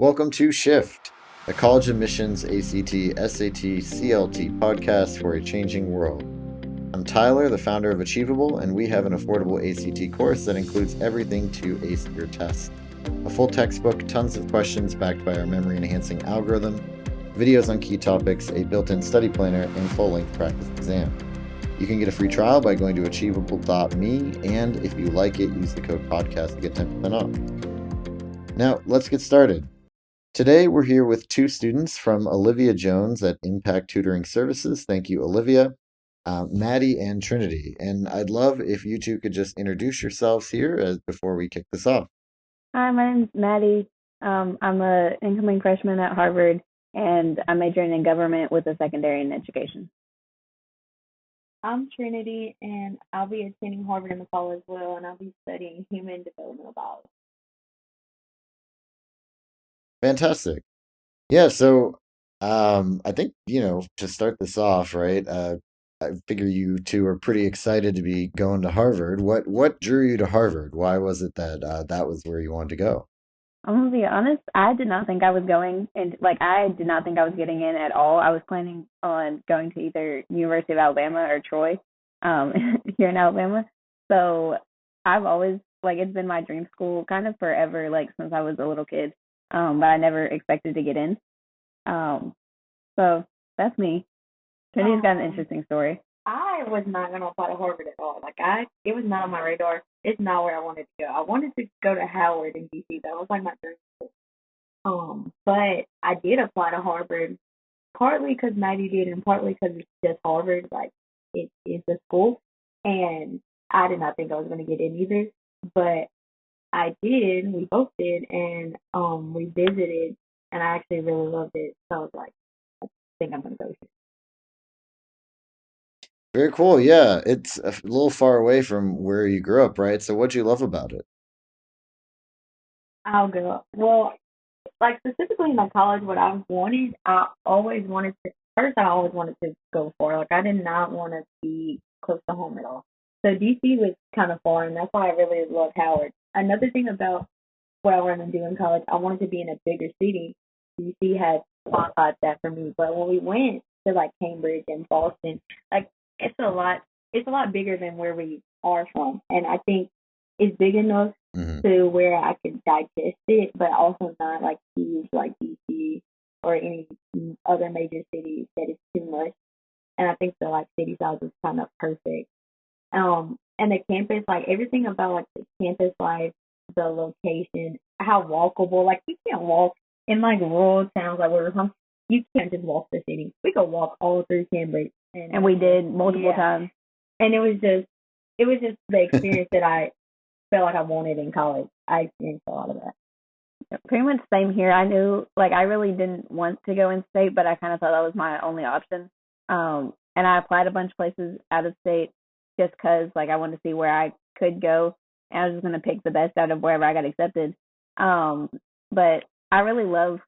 Welcome to Shift, a college admissions ACT, SAT, CLT podcast for a changing world. I'm Tyler, the founder of Achievable, and we have an affordable ACT course that includes everything to ace your test. A full textbook, tons of questions backed by our memory-enhancing algorithm, videos on key topics, a built-in study planner, and full-length practice exam. You can get a free trial by going to achievable.me, and if you like it, use the code podcast to get 10% off. Now, let's get started. Today, we're here with two students from Olivia Jones at Impact Tutoring Services. Thank you, Olivia. Maddie and Trinity. And I'd love if you two could just introduce yourselves here before we kick this off. Hi, my name's Maddie. I'm an incoming freshman at Harvard, and I'm majoring in government with a secondary in education. I'm Trinity, and I'll be attending Harvard in the fall as well, and I'll be studying human developmental biology. Fantastic. Yeah, so I think, to start this off, right, I figure you two are pretty excited to be going to Harvard. What drew you to Harvard? Why was it that that was where you wanted to go? I'm gonna be honest, I did not think I was going, and I did not think I was getting in at all. I was planning on going to either University of Alabama or Troy, here in Alabama. So I've always, it's been my dream school kind of forever, since I was a little kid. But I never expected to get in. So that's me. Trinity's got an interesting story. I was not going to apply to Harvard at all. It was not on my radar. It's not where I wanted to go. I wanted to go to Howard in DC. That was my dream school. But I did apply to Harvard, partly because Maddie did, and partly because it's just Harvard. It is a school, and I did not think I was going to get in either. But I did. We both did, and we visited, and I actually really loved it. So I was like, I think I'm going to go here. Very cool. Yeah, it's a little far away from where you grew up, right? So what'd you love about it? I'll go. Well, specifically in my college, what I wanted, I always wanted to go for. I did not want to be close to home at all. So DC was kind of far, and that's why I really loved Howard. Another thing about what I wanted to do in college, I wanted to be in a bigger city. DC had qualified that for me, but when we went to Cambridge and Boston, it's a lot bigger than where we are from, and I think it's big enough to where I could digest it, but also not huge like DC or any other major cities that is too much. And I think the city size is kind of perfect. And the campus, everything about the campus life, the location, how walkable. You can't walk in rural towns where we're from. You can't just walk the city. We could walk all through Cambridge, and we did multiple times. And it was just the experience that I felt like I wanted in college. I experienced a lot of that. Pretty much same here. I knew I really didn't want to go in state, but I kind of thought that was my only option. And I applied a bunch of places out of state just because I wanted to see where I could go, and I was just going to pick the best out of wherever I got accepted. But I really love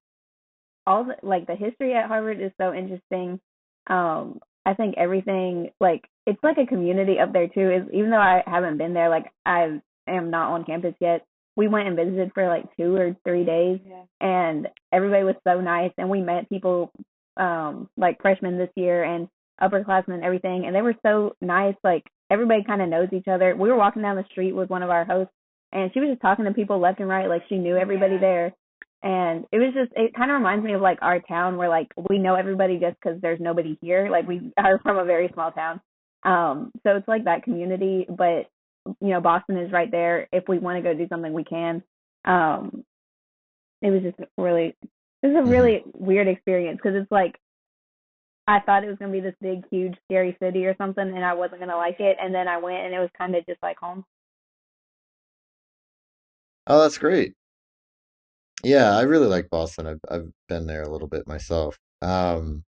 all the history at Harvard is so interesting. I think everything, it's like a community up there too. Even though I haven't been there, I am not on campus yet. We went and visited for 2 or 3 days, and everybody was so nice, and we met people freshmen this year and upperclassmen and everything, and they were so nice. Everybody kind of knows each other. We were walking down the street with one of our hosts, and she was just talking to people left and right, she knew everybody there. And it kind of reminds me of our town where we know everybody just because there's nobody here. We are from a very small town. So it's that community, but Boston is right there. If we want to go do something, we can. It was a really weird experience because it's I thought it was going to be this big, huge, scary city or something, and I wasn't going to like it. And then I went, and it was kind of just like home. Oh, that's great. Yeah, I really like Boston. I've been there a little bit myself. Well,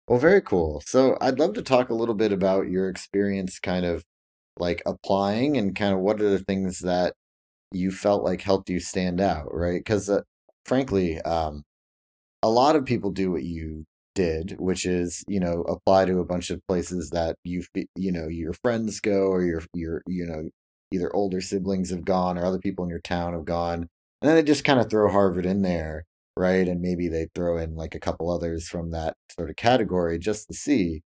very cool. So I'd love to talk a little bit about your experience kind of applying and kind of what are the things that you felt helped you stand out, right? Because frankly, a lot of people do what you did, which is, apply to a bunch of places that your friends go or your either older siblings have gone or other people in your town have gone. And then they just kind of throw Harvard in there. right? And maybe they throw in like a couple others from that sort of category just to see.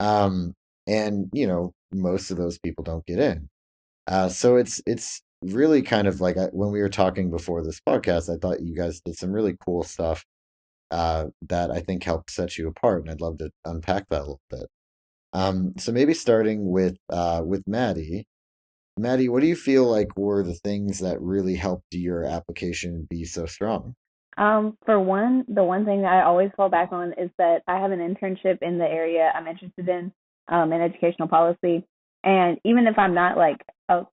Um, and most of those people don't get in. So it's really kind of like when we were talking before this podcast, I thought you guys did some really cool stuff that I think helped set you apart, and I'd love to unpack that a little bit. So maybe starting with Maddie. Maddie, what do you feel like were the things that really helped your application be so strong? For one, the one thing that I always fall back on is that I have an internship in the area I'm interested in educational policy. And even if I'm not like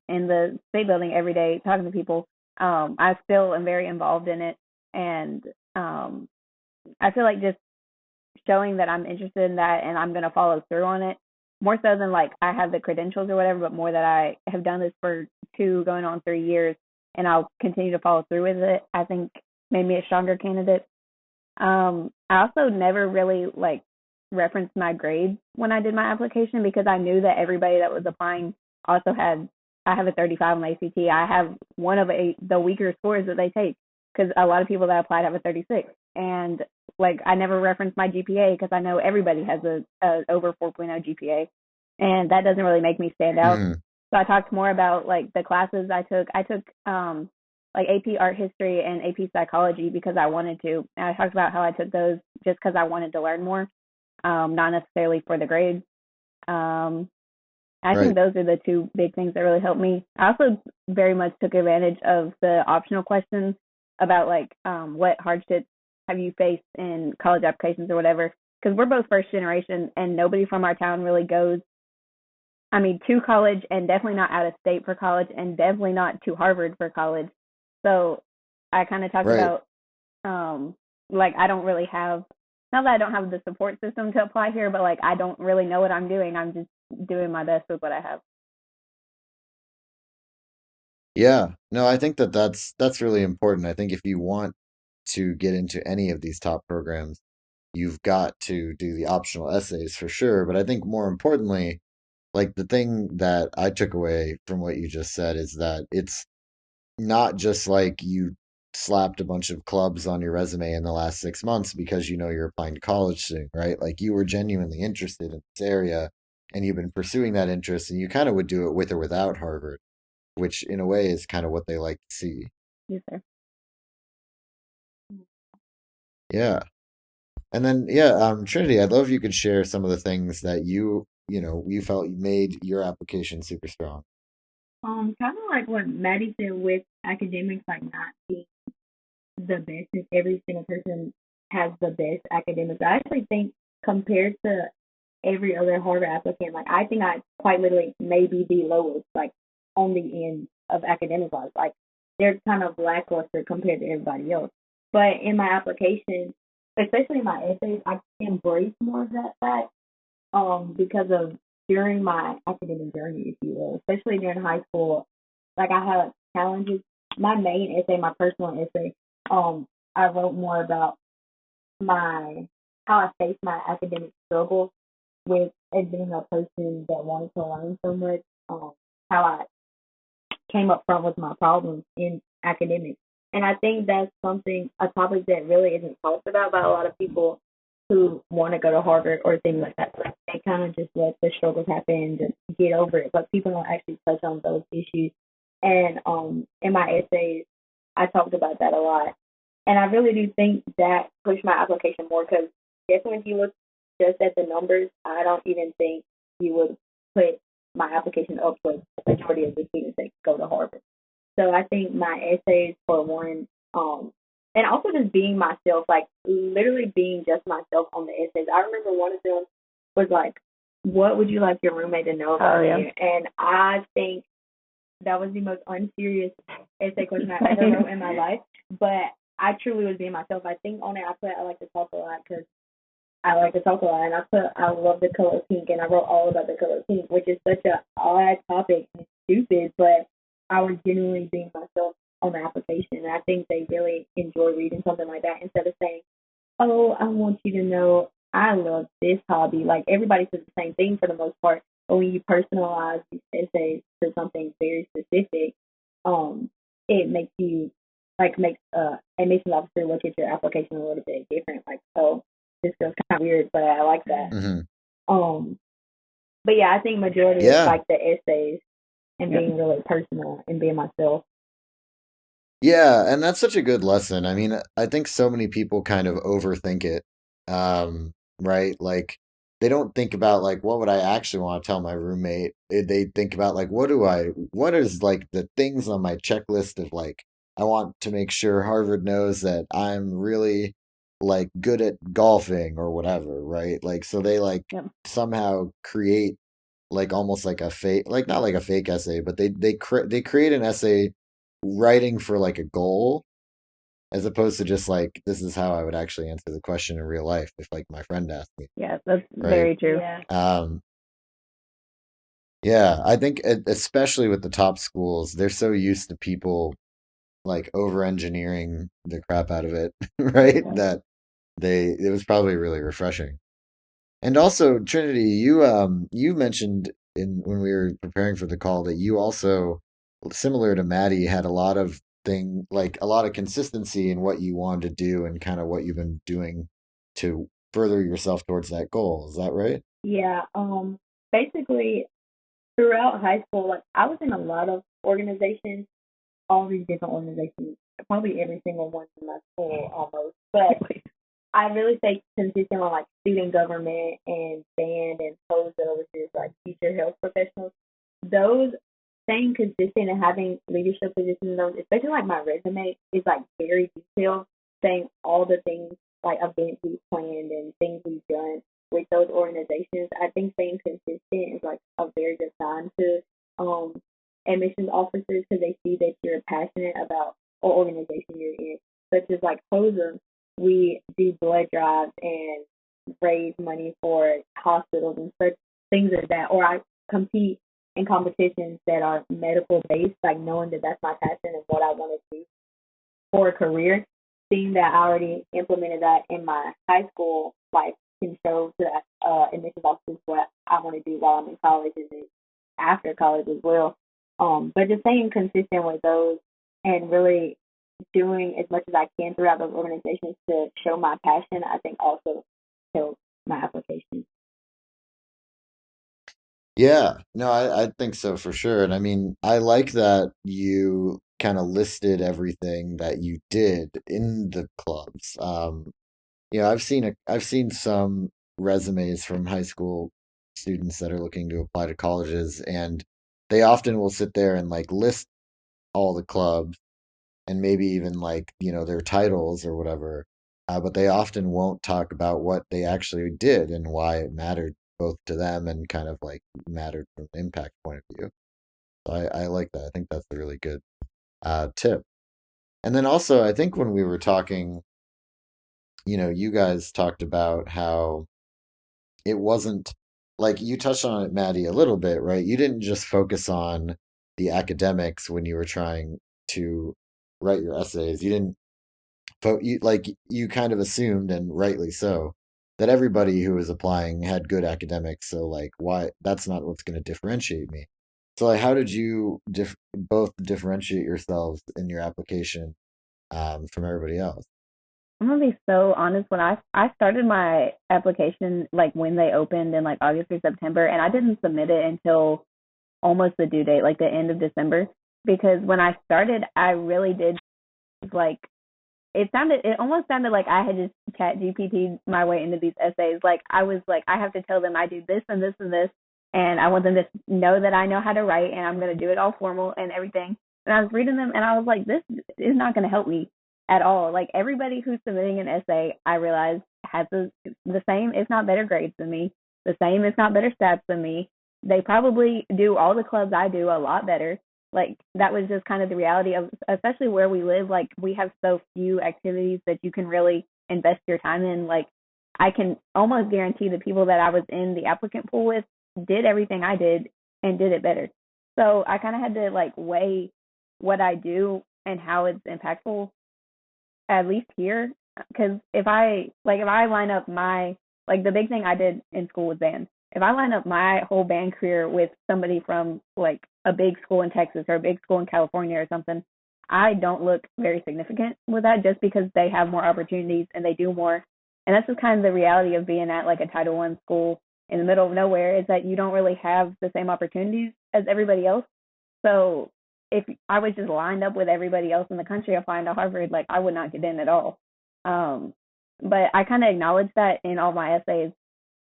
in the state building every day talking to people, I still am very involved in it. And I feel like just showing that I'm interested in that and I'm going to follow through on it more so than like I have the credentials or whatever, but more that I have done this for 2 going on 3 years and I'll continue to follow through with it. I think made me a stronger candidate. I also never really like referenced my grades when I did my application because I knew that everybody that was applying also had. I have a 35 on the ACT. I have one of the weaker scores that they take because a lot of people that applied have a 36. And like I never referenced my GPA because I know everybody has a over 4.0 GPA, and that doesn't really make me stand out. Mm, So I talked more about like the classes I took. I took like AP Art History and AP Psychology because I wanted to. And I talked about how I took those just because I wanted to learn more, not necessarily for the grades. Um, I think right. those are the two big things that really helped me. I also very much took advantage of the optional questions about like what hardships have you faced in college applications or whatever. Because we're both first generation and nobody from our town really goes, I mean, to college and definitely not out of state for college and definitely not to Harvard for college. So I kind of talked Right. about like I don't really have, not that I don't have the support system to apply here, but like I don't really know what I'm doing. I'm just doing my best with what I have. Yeah. No, I think that's really important. I think if you want to get into any of these top programs, you've got to do the optional essays for sure. But I think more importantly, like the thing that I took away from what you just said is that it's not just like you slapped a bunch of clubs on your resume in the last 6 months because you're applying to college soon, right? Like you were genuinely interested in this area and you've been pursuing that interest and you kind of would do it with or without Harvard, which in a way is kind of what they like to see. Yes, sir. Yeah. And then, yeah, Trinity, I'd love if you could share some of the things that you felt made your application super strong. Kind of like what Maddie said with academics, like not being the best, if every single person has the best academics. I actually think compared to every other Harvard applicant, like I think I quite literally may be the lowest, like on the end of academic wise. Like they're kind of lackluster compared to everybody else. But in my application, especially in my essays, I embrace more of that fact because of during my academic journey, if you will, especially during high school, like I had challenges. My main essay, my personal essay, I wrote more about my how I faced my academic struggle with as being a person that wanted to learn so much, how I came up front with my problems in academics. And I think that's a topic that really isn't talked about by a lot of people who want to go to Harvard or things like that. Like they kind of just let the struggles happen and just get over it. But people don't actually touch on those issues. And in my essays, I talked about that a lot. And I really do think that pushed my application more because definitely if you look just at the numbers, I don't even think you would put my application up with the majority of the students that go to Harvard. So I think my essays for one, and also just being myself, like literally being just myself on the essays. I remember one of them was like, "What would you like your roommate to know about you?" And I think that was the most unserious essay question I ever wrote in my life. But I truly was being myself. I think on it I put I like to talk a lot because I like to talk a lot, and I put I love the color pink, and I wrote all about the color pink, which is such a odd topic and stupid, but I was genuinely being myself on the application, and I think they really enjoy reading something like that instead of saying, "Oh, I want you to know I love this hobby." Like everybody says the same thing for the most part, but when you personalize these essays to something very specific, it makes you like makes admissions officer look at your application a little bit different. Like, oh, this feels kind of weird, but I like that. Um, but yeah, I think majority is Yeah. like the essays and being really personal and being myself. Yeah, and that's such a good lesson. I mean, I think so many people kind of overthink it. Right? Like they don't think about like what would I actually want to tell my roommate. They think about like what is like the things on my checklist of like I want to make sure Harvard knows that I'm really like good at golfing or whatever, right? Like so they like Yep. somehow create like almost like a fake like not like a fake essay, but they create an essay writing for like a goal as opposed to just like this is how I would actually answer the question in real life if like my friend asked me, Yeah, that's right? very true. Yeah. Yeah, I think especially with the top schools, they're so used to people like over engineering the crap out of it, right? Yeah. That it was probably really refreshing. And also, Trinity, you mentioned in when we were preparing for the call that you also, similar to Maddie, had a lot of like a lot of consistency in what you wanted to do and kind of what you've been doing to further yourself towards that goal. Is that right? Yeah. Basically, throughout high school, like I was in a lot of organizations, all these different organizations, probably every single one in my school almost. But I really stayed consistent on like student government and band and POSA, which is like future health professionals. Those staying consistent and having leadership positions in those, especially like my resume is like very detailed, saying all the things like events we've planned and things we've done with those organizations. I think staying consistent is like a very good sign to admissions officers because they see that you're passionate about what organization you're in. Such as like POSA, we do blood drives and raise money for hospitals and such things like that. Or I compete in competitions that are medical based, like knowing that that's my passion and what I want to do for a career. Seeing that I already implemented that in my high school life can show to admissions officers what I want to do while I'm in college and then after college as well. But just staying consistent with those and really doing as much as I can throughout those organizations to show my passion, I think also helps my application. Yeah, no, I think so for sure. And I mean, I like that you kind of listed everything that you did in the clubs. I've seen some resumes from high school students that are looking to apply to colleges, and they often will sit there and like list all the clubs and maybe even like, their titles or whatever. But they often won't talk about what they actually did and why it mattered both to them and kind of like mattered from an impact point of view. So I like that. I think that's a really good tip. And then also, I think when we were talking, you guys talked about how it wasn't like you touched on it, Maddie, a little bit, right? You didn't just focus on the academics when you were trying to write your essays. You didn't you kind of assumed, and rightly so, that everybody who was applying had good academics. So like, why? That's not what's going to differentiate me. So like, how did you both differentiate yourselves in your application from everybody else? I'm gonna be so honest. When I started my application, like when they opened in like August or September, and I didn't submit it until almost the due date, like the end of December, because when I started, I really did like it almost sounded like I had just chat GPT my way into these essays. Like I was like, I have to tell them I do this and this and this, and I want them to know that I know how to write, and I'm going to do it all formal and everything. And I was reading them, and I was like, this is not going to help me at all. Like everybody who's submitting an essay, I realized has the same, if not better, grades than me, the same, if not better, stats than me. They probably do all the clubs I do a lot better. Like that was just kind of the reality of, especially where we live. Like we have so few activities that you can really invest your time in. Like I can almost guarantee the people that I was in the applicant pool with did everything I did and did it better. So I kind of had to like weigh what I do and how it's impactful, at least here. Because if I line up my, like the big thing I did in school was band. If I line up my whole band career with somebody from like a big school in Texas or a big school in California or something, I don't look very significant with that just because they have more opportunities and they do more. And that's just kind of the reality of being at like a Title I school in the middle of nowhere is that you don't really have the same opportunities as everybody else. So if I was just lined up with everybody else in the country applying to Harvard, like I would not get in at all. Um, but I kind of acknowledged that in all my essays,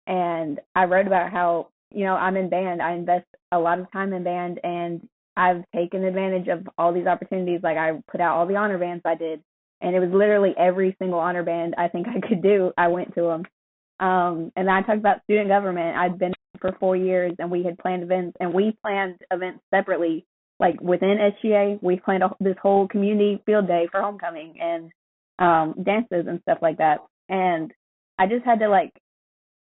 and I wrote about how I'm in band. I invest a lot of time in band, and I've taken advantage of all these opportunities. Like I put out all the honor bands I did, and it was literally every single honor band I think I could do. I went to them. And I talked about student government. I'd been for 4 years, and we had planned events, and we planned events separately. Like within SGA, we planned this whole community field day for homecoming and dances and stuff like that. And I just had to like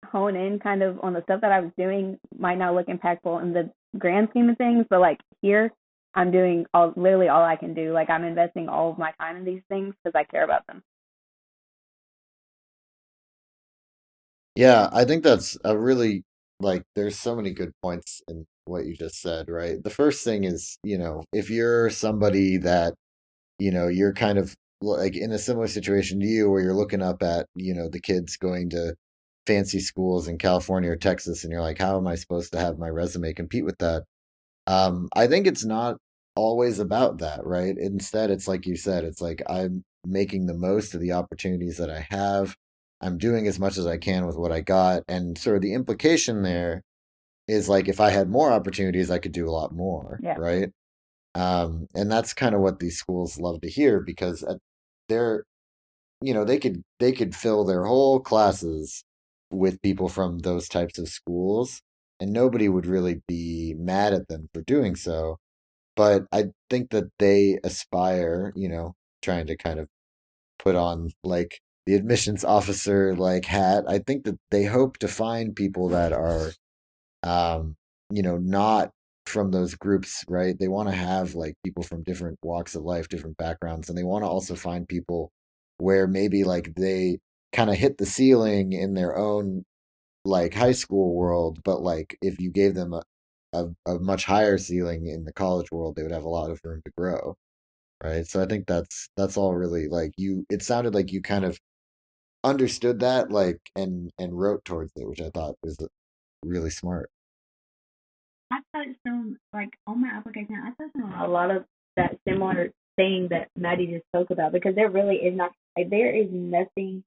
hone in kind of on the stuff that I was doing might not look impactful in the grand scheme of things, but like here I'm doing literally all I can do. Like I'm investing all of my time in these things because I care about them. Yeah, I think that's a really like there's so many good points in what you just said, right? The first thing is, if you're somebody that, you're kind of like in a similar situation to you where you're looking up at, the kids going to fancy schools in California or Texas and you're like, how am I supposed to have my resume compete with that? I think it's not always about that, right? Instead, it's like you said, it's like I'm making the most of the opportunities that I have. I'm doing as much as I can with what I got. And sort of the implication there is like if I had more opportunities, I could do a lot more, Yeah. right? And that's kind of what these schools love to hear because they're, they could fill their whole classes with people from those types of schools, and nobody would really be mad at them for doing so. But I think that they aspire, trying to kind of put on like the admissions officer like hat. I think that they hope to find people that are not from those groups, right? They want to have like people from different walks of life, different backgrounds, and they want to also find people where maybe like they kind of hit the ceiling in their own like high school world, but like if you gave them a much higher ceiling in the college world, they would have a lot of room to grow, right? So I think that's all really like it sounded like you kind of understood that like and wrote towards it, which I thought was really smart. I touched on, like, on my application, I touched on a lot of that similar thing that Maddie just spoke about because there really is not, like, there is nothing,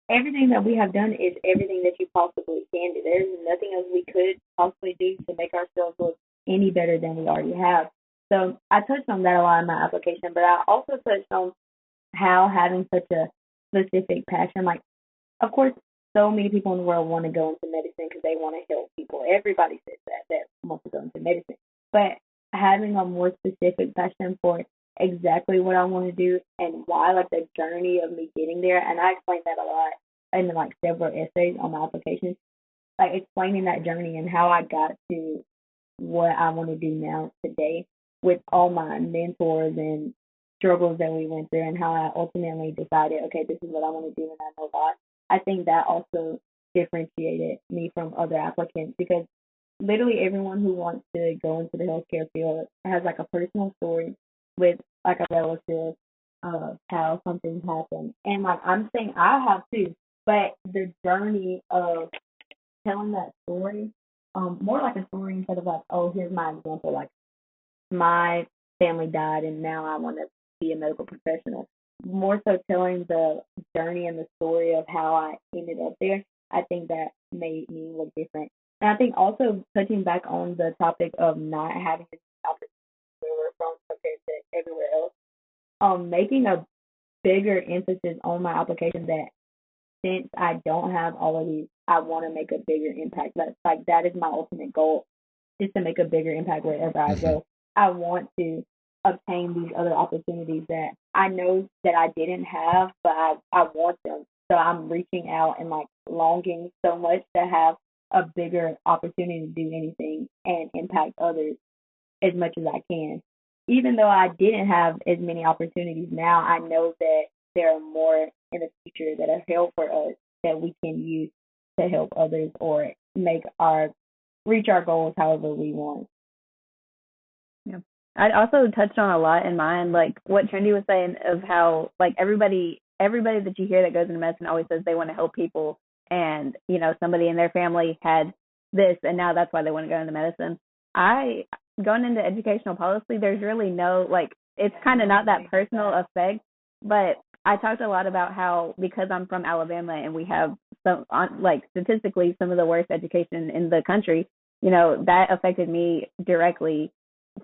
everything that we have done is everything that you possibly can do. There is nothing else we could possibly do to make ourselves look any better than we already have. So I touched on that a lot in my application, but I also touched on how having such a specific passion, like, of course, so many people in the world want to go into medicine because they want to help people. Everybody says that wants to go into medicine. But having a more specific passion for exactly what I want to do and why, like the journey of me getting there, and I explained that a lot in like several essays on my application, like explaining that journey and how I got to what I want to do now today with all my mentors and struggles that we went through and how I ultimately decided, okay, this is what I want to do and I know why. I think that also differentiated me from other applicants because literally everyone who wants to go into the healthcare field has like a personal story with like a relative of how something happened. And like I'm saying I have too, but the journey of telling that story, more like a story instead of like, oh, here's my example, like my family died and now I want to be a medical professional. More so telling the journey and the story of how I ended up there, I think that made me look different. And I think also touching back on the topic of not having this opportunity where we're from compared to everywhere else, making a bigger emphasis on my application that since I don't have all of these, I want to make a bigger impact. That's like that is my ultimate goal is to make a bigger impact wherever I Hmm. go. I want to obtain these other opportunities that I know that I didn't have, but I want them. So I'm reaching out and like longing so much to have a bigger opportunity to do anything and impact others as much as I can. Even though I didn't have as many opportunities now, I know that there are more in the future that are held for us that we can use to help others or make our reach our goals however we want. Yeah. I also touched on a lot in mine, like what Trinity was saying of how like everybody that you hear that goes into medicine always says they want to help people, and somebody in their family had this and now that's why they want to go into medicine. I Going into educational policy, there's really no like it's kind of not that personal effect, but I talked a lot about how because I'm from Alabama and we have some like statistically some of the worst education in the country, that affected me directly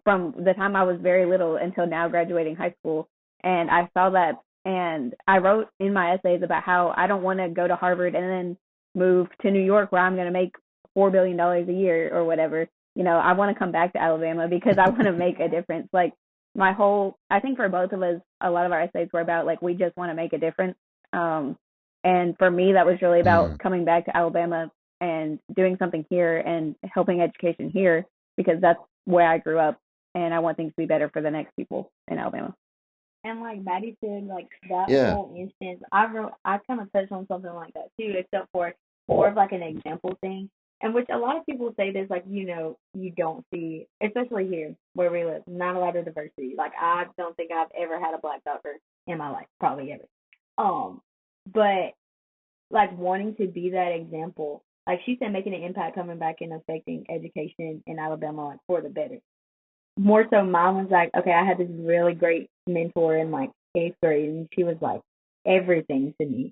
from the time I was very little until now graduating high school. And I saw that and I wrote in my essays about how I don't want to go to Harvard and then move to New York where I'm going to make $4 billion a year or whatever. I want to come back to Alabama because I want to make a difference. Like I think for both of us, a lot of our essays were about like, we just want to make a difference. And for me, that was really about coming back to Alabama and doing something here and helping education here because that's where I grew up and I want things to be better for the next people in Alabama. And like Maddie said, like that whole instance, I kind of touched on something like that too, except for more of like an example thing. And which a lot of people say this, like, you don't see, especially here where we live, not a lot of diversity. Like, I don't think I've ever had a black doctor in my life, probably ever. But like wanting to be that example, like she said, making an impact, coming back and affecting education in Alabama, like for the better. More so, mine was like, okay, I had this really great mentor in like 8th grade, and she was like everything to me.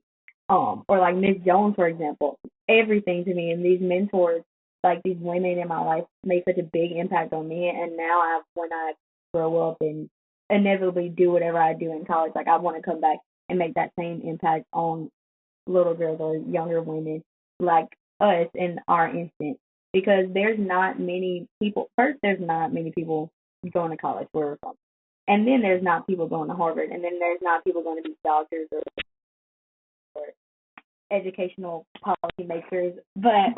Or like Miss Jones, for example, everything to me. And these mentors, like these women in my life, made such a big impact on me. And now, when I grow up and inevitably do whatever I do in college, like I want to come back and make that same impact on little girls or younger women like us in our instance. Because there's not many people. First, there's not many people going to college where we're from, and then there's not people going to Harvard, and then there's not people going to be doctors or educational policy makers. But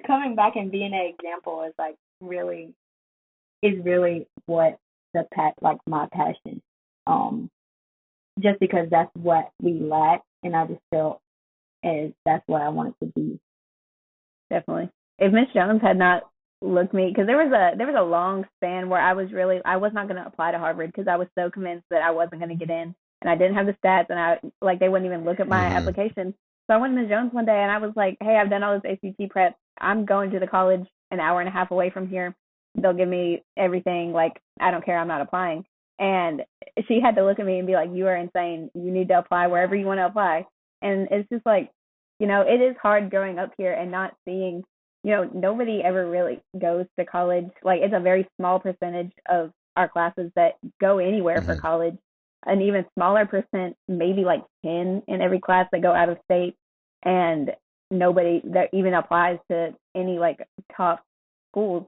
coming back and being an example is like really what my passion. Just because that's what we lack, and I just felt as that's what I wanted to be. Definitely. If Miss Jones had not looked me, because there was a long span where I was not going to apply to Harvard because I was so convinced that I wasn't going to get in, and I didn't have the stats, and they wouldn't even look at my application. So I went to Miss Jones one day and I was like, hey, I've done all this ACT prep. I'm going to the college an hour and a half away from here. They'll give me everything. Like, I don't care. I'm not applying. And she had to look at me and be like, you are insane. You need to apply wherever you want to apply. And it's just like, it is hard growing up here and not seeing, nobody ever really goes to college. Like, it's a very small percentage of our classes that go anywhere for college. An even smaller percent, maybe like 10 in every class that go out of state. And nobody that even applies to any like top schools.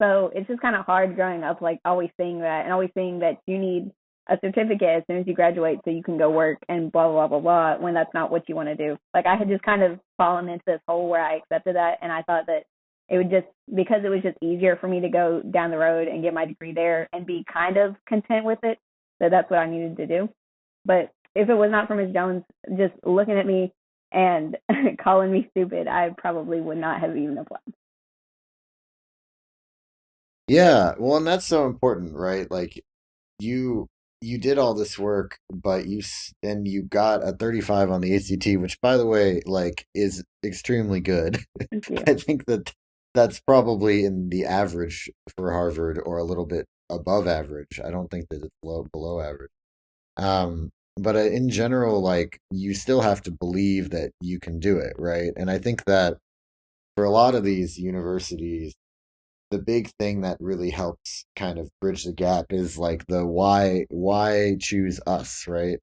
So it's just kind of hard growing up, like always seeing that and always seeing that you need a certificate as soon as you graduate so you can go work and blah, blah, blah, blah, when that's not what you want to do. Like I had just kind of fallen into this hole where I accepted that. And I thought that it would just, because it was just easier for me to go down the road and get my degree there and be kind of content with it, that that's what I needed to do. But if it was not for Ms. Jones just looking at me and calling me stupid, I probably would not have even applied. Yeah, well, and that's so important, right? Like you did all this work, but then you got a 35 on the ACT, which by the way, like is extremely good. Thank you. I think that's probably in the average for Harvard or a little bit above average. I don't think that it's below average. But in general, like you still have to believe that you can do it, right? And I think that for a lot of these universities, the big thing that really helps kind of bridge the gap is like the why choose us, right?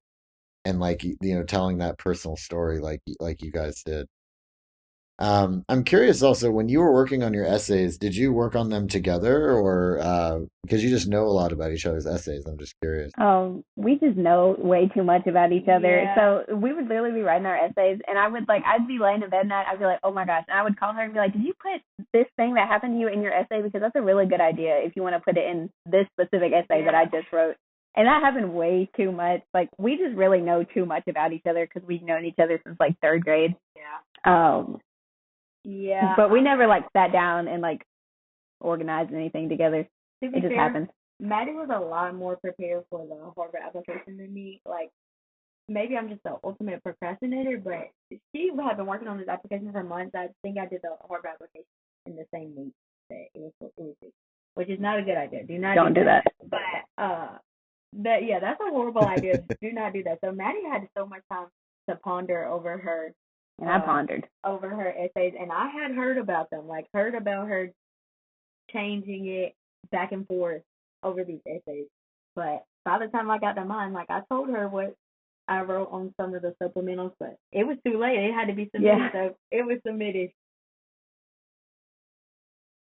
And like telling that personal story like you guys did. I'm curious also, when you were working on your essays, did you work on them together or because you just know a lot about each other's essays? I'm just curious. We just know way too much about each other. Yeah. So we would literally be writing our essays and I'd be laying in bed at night, I'd be like, oh my gosh. And I would call her and be like, did you put this thing that happened to you in your essay? Because that's a really good idea if you want to put it in this specific essay that I just wrote. And that happened way too much. Like, we just really know too much about each other because we've known each other since like 3rd grade. Yeah. Yeah. But we never like sat down and like organized anything together. To It be just fair, happens. Maddie was a lot more prepared for the Harvard application than me. Like, maybe I'm just the ultimate procrastinator, but she had been working on this application for months. I think I did the Harvard application in the same week that it was due, which is not a good idea. Do not Don't do that. But that's a horrible idea. Do not do that. So Maddie had so much time to ponder over her And I pondered. over her essays, and I had heard about them, like heard about her changing it back and forth over these essays. But by the time I got to mine, like I told her what I wrote on some of the supplementals, but it was too late. It had to be submitted, so it was submitted.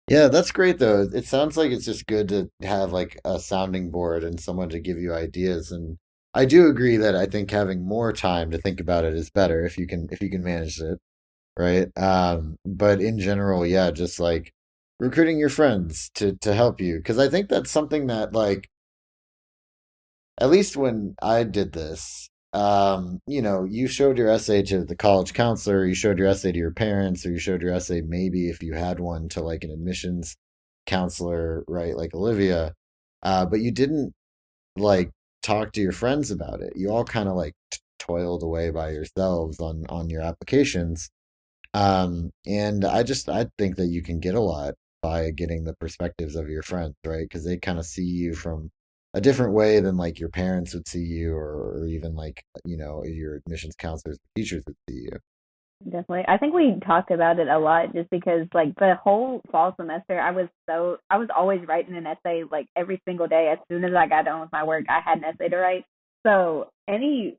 Yeah, that's great though. It sounds like it's just good to have like a sounding board and someone to give you ideas. And I do agree that I think having more time to think about it is better if you can manage it, right? But in general, yeah, just like recruiting your friends to help you, because I think that's something that like at least when I did this, you showed your essay to the college counselor, you showed your essay to your parents, or you showed your essay maybe if you had one to like an admissions counselor, right? Like Olivia. But you didn't like talk to your friends about it. You all kind of like toiled away by yourselves on your applications. And I think that you can get a lot by getting the perspectives of your friends, right? Because they kind of see you from a different way than like your parents would see you, or even like, your admissions counselors, teachers would see you. Definitely. I think we talked about it a lot just because like the whole fall semester I was always writing an essay like every single day. As soon as I got done with my work, I had an essay to write. So any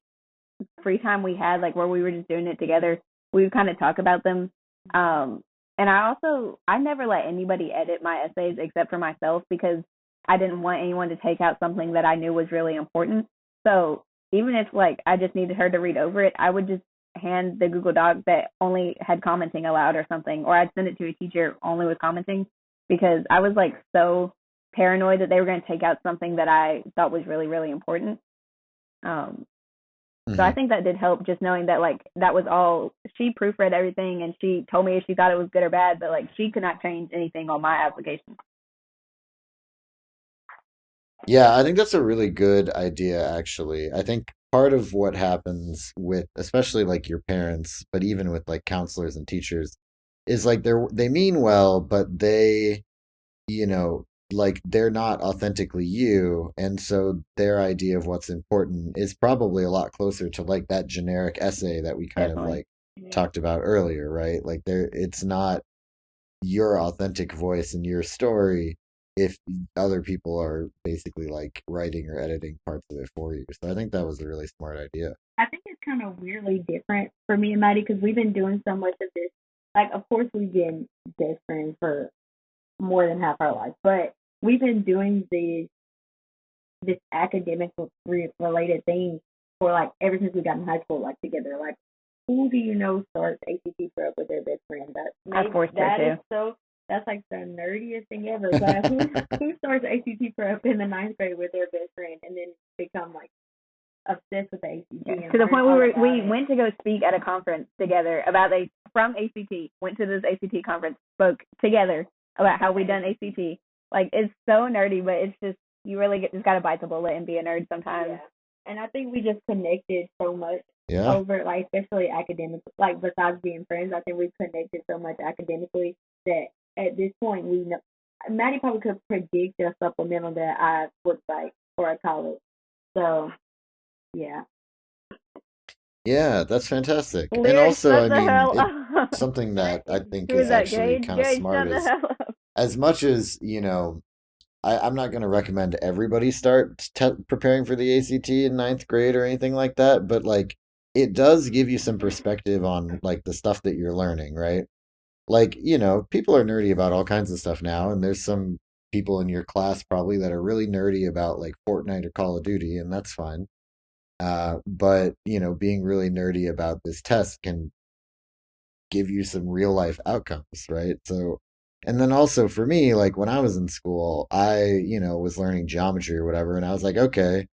free time we had, like where we were just doing it together, we would kind of talk about them. And I never let anybody edit my essays except for myself because I didn't want anyone to take out something that I knew was really important. So even if like I just needed her to read over it, I would just hand the Google Doc that only had commenting allowed or something, or I'd send it to a teacher only with commenting because I was like so paranoid that they were going to take out something that I thought was really, really important. So I Hmm. think that did help just knowing that like that was all she proofread everything and she told me if she thought it was good or bad, but like she could not change anything on my application. Yeah, I think that's a really good idea, actually. I think part of what happens with, especially like your parents, but even with like counselors and teachers, is like they mean well, but you know, like they're not authentically you. And so their idea of what's important is probably a lot closer to like that generic essay that we kind of Definitely. like Yeah. talked about earlier, right? Like it's not your authentic voice and your story if other people are basically like writing or editing parts of it for you. So I think that was a really smart idea. I think it's kind of weirdly different for me and Maddie because we've been doing so much of this. Like, of course, we've been best friends for more than half our life, but we've been doing this academic related things for like ever since we got in high school, like together. Like, who do you know starts ACT prep with their best friend? I forced her That is to. so. That's like the nerdiest thing ever. But who starts ACT prep in the ninth grade with their best friend and then become like obsessed with the ACT Yeah. and To the learn point all we about it? went to go speak at a conference together about from ACT, went to this ACT conference, spoke together about how we done ACT. Like it's so nerdy, but it's just you really just gotta bite the bullet and be a nerd sometimes. Yeah. And I think we just connected so much Yeah. over, like, especially academic, like, besides being friends, I think we've connected so much academically that at this point we know. Maddie probably could predict a supplemental that I would like for a college. So, yeah. Yeah, that's fantastic. And Lyric, also, shut I the mean, hell up. something that I think Who is is that? actually Gage? kind of Gage, smart shut the is hell up. as much as, I'm not going to recommend everybody start preparing for the ACT in ninth grade or anything like that, but like it does give you some perspective on like the stuff that you're learning, right? Like, people are nerdy about all kinds of stuff now, and there's some people in your class probably that are really nerdy about like Fortnite or Call of Duty, and that's fine. But, being really nerdy about this test can give you some real life outcomes, right? So, and then also for me, like when I was in school, was learning geometry or whatever, and I was like, okay,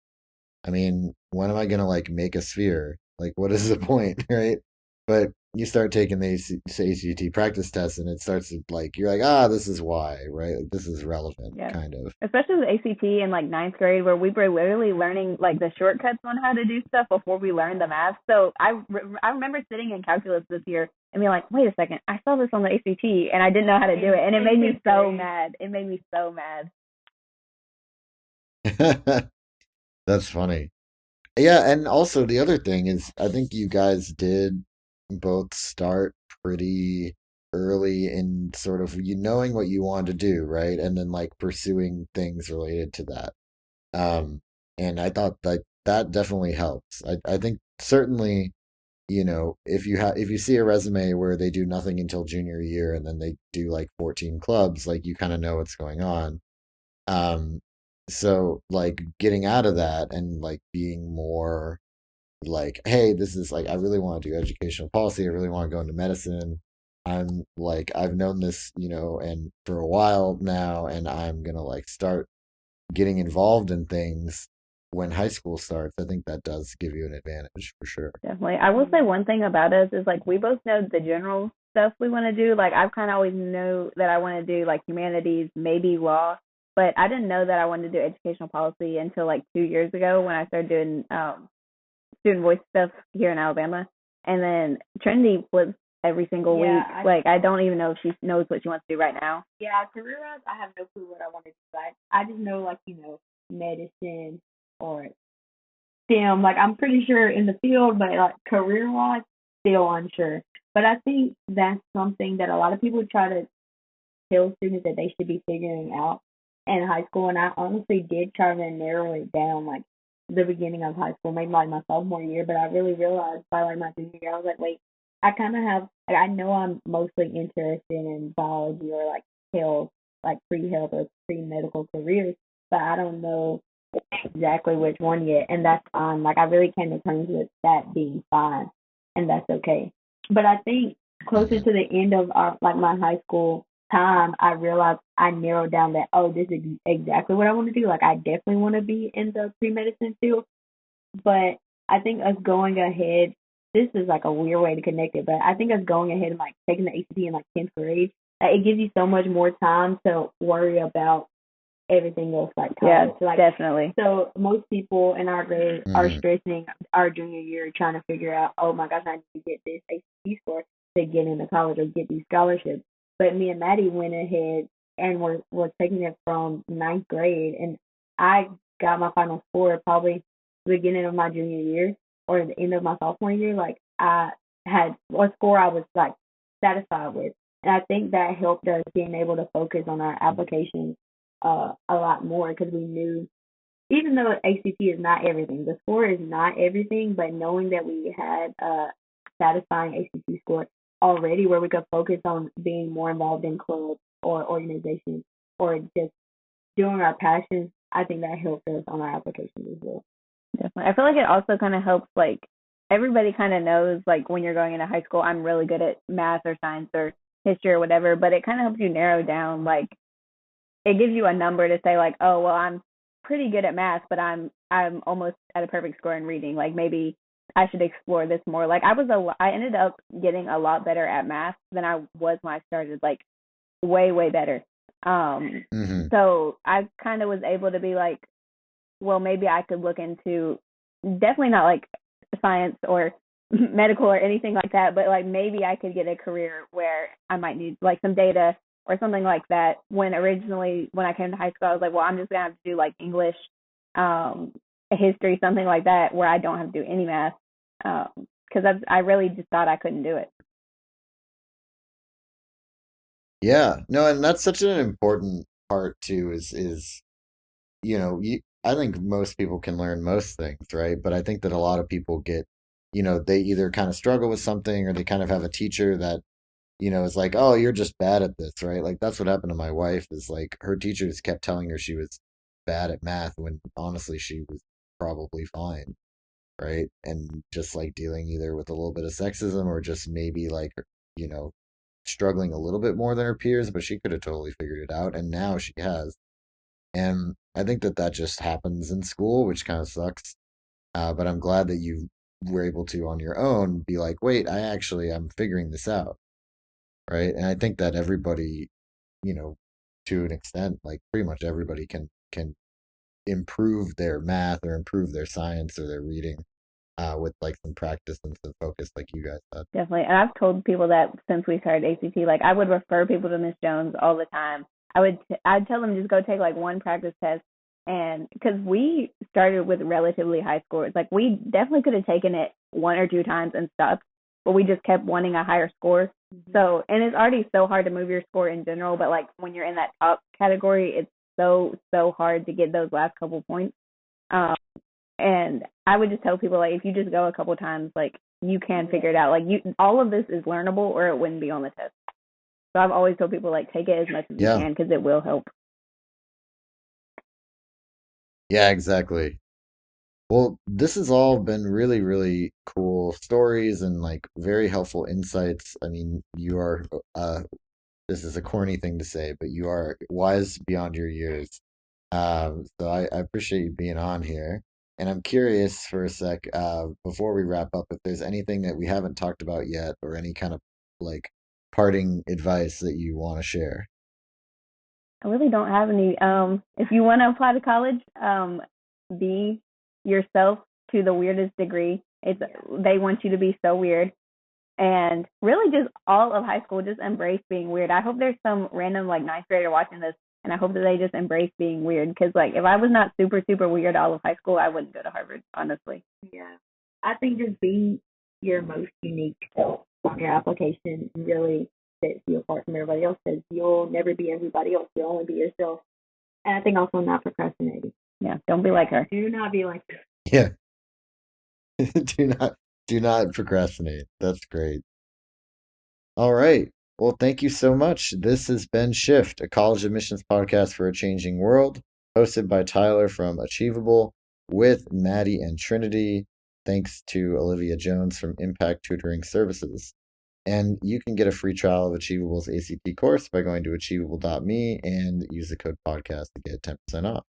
I mean, when am I gonna like make a sphere? Like, what is the point, right? But you start taking the ACT practice test, and it starts to like you're like, ah, this is why, right? Like, this is relevant, Yeah. kind of. Especially with ACT in like ninth grade, where we were literally learning like the shortcuts on how to do stuff before we learned the math. So I remember sitting in calculus this year and being like, wait a second, I saw this on the ACT and I didn't know how to do it, and it made me so mad. It made me so mad. That's funny. Yeah, and also the other thing is, I think you guys did both start pretty early in sort of you knowing what you wanted to do, right? And then like pursuing things related to that. Um, and I thought like that definitely helps. I think certainly, if you see a resume where they do nothing until junior year and then they do like 14 clubs, like you kind of know what's going on. Um, so like getting out of that and like being more like, hey, this is like I really want to do educational policy. I really want to go into medicine. I'm like I've known this, and for a while now, and I'm gonna like start getting involved in things when high school starts. I think that does give you an advantage for sure. Definitely. I will say one thing about us is like we both know the general stuff we want to do. Like I've kind of always know that I want to do like humanities, maybe law, but I didn't know that I wanted to do educational policy until like 2 years ago when I started doing student voice stuff here in Alabama. And then Trinity flips every single week. Like I don't even know if she knows what she wants to do right now. Yeah, career wise, I have no clue what I want to do. I just know like medicine or STEM. Like I'm pretty sure in the field, but like career wise, still unsure. But I think that's something that a lot of people try to tell students that they should be figuring out in high school. And I honestly did try to narrow it down like the beginning of high school, maybe like my sophomore year. But I really realized by like my junior year, I was like, wait, I kind of have, like, I know I'm mostly interested in biology or like health, like pre-health or pre-medical careers, but I don't know exactly which one yet, and that's fine. Like I really came to terms with that being fine, and that's okay. But I think closer to the end of my high school time, I realized I narrowed down that this is exactly what I want to do. Like I definitely want to be in the pre-medicine field, but I think us going ahead. This is like a weird way to connect it, but I think us going ahead and like taking the ACT in like 10th grade, it gives you so much more time to worry about everything else like college. Yeah, like, definitely. So most people in our grade are stressing our junior year trying to figure out, oh my gosh, I need to get this ACT score to get into college or get these scholarships. But me and Maddie went ahead and we're taking it from ninth grade, and I got my final score probably the beginning of my junior year or the end of my sophomore year. Like I had a score I was like satisfied with, and I think that helped us being able to focus on our applications a lot more because we knew, even though ACT is not everything, the score is not everything, but knowing that we had a satisfying ACT score already where we could focus on being more involved in clubs or organizations or just doing our passions, I think that helped us on our applications as well. Definitely. I feel like it also kind of helps, like, everybody kind of knows, like, when you're going into high school, I'm really good at math or science or history or whatever, but it kind of helps you narrow down, like, it gives you a number to say, like, oh, well, I'm pretty good at math, but I'm almost at a perfect score in reading. Like, maybe I should explore this more. Like, I ended up getting a lot better at math than I was when I started, like, way, way better. So I kind of was able to be like, well, maybe I could look into, definitely not like science or medical or anything like that, but like maybe I could get a career where I might need like some data or something like that. When I came to high school, I was like, well, I'm just gonna have to do like English, history, something like that, where I don't have to do any math, because I really just thought I couldn't do it. Yeah, no, and that's such an important part too. Is I think most people can learn most things, right? But I think that a lot of people get, they either kind of struggle with something or they kind of have a teacher that, is like, oh, you're just bad at this, right? Like that's what happened to my wife. Is like her teacher just kept telling her she was bad at math when honestly she was probably fine, right? And just like dealing either with a little bit of sexism or just maybe like, you know, struggling a little bit more than her peers, but she could have totally figured it out. And now she has. And I think that just happens in school, which kind of sucks. But I'm glad that you were able to on your own be like, wait, I'm figuring this out, right? And I think that everybody, to an extent, like pretty much everybody can improve their math or improve their science or their reading with like some practice and some focus, like you guys had. Definitely. And I've told people that since we started ACT, like I would refer people to Miss Jones all the time. I'd tell them just go take like one practice test, and because we started with relatively high scores, like we definitely could have taken it one or two times and stopped, but we just kept wanting a higher score. So, and it's already so hard to move your score in general, but like when you're in that top category, it's so hard to get those last couple points. And I would just tell people, like, if you just go a couple times, like, you can figure it out. Like, all of this is learnable, or it wouldn't be on the test. So I've always told people, like, take it as much as you can, because it will help. Yeah, exactly. Well, this has all been really, really cool stories and like very helpful insights. I mean, you are, this is a corny thing to say, but you are wise beyond your years. So I appreciate you being on here. And I'm curious for a sec, before we wrap up, if there's anything that we haven't talked about yet or any kind of like parting advice that you want to share. I really don't have any. If you want to apply to college, be yourself to the weirdest degree. They want you to be so weird. And really just all of high school, just embrace being weird. I hope there's some random like ninth grader watching this, and I hope that they just embrace being weird. Because like if I was not super, super weird all of high school, I wouldn't go to Harvard, honestly. Yeah. I think just being your most unique self on your application really sets you apart from everybody else, because you'll never be everybody else. You'll only be yourself. And I think also not procrastinating. Yeah, don't be like her. Do not be like her. Yeah. Do not procrastinate. That's great. All right. Well, thank you so much. This has been Shift, a college admissions podcast for a changing world, hosted by Tyler from Achievable with Maddie and Trinity. Thanks to Olivia Jones from Impact Tutoring Services. And you can get a free trial of Achievable's ACT course by going to achievable.me and use the code podcast to get 10% off.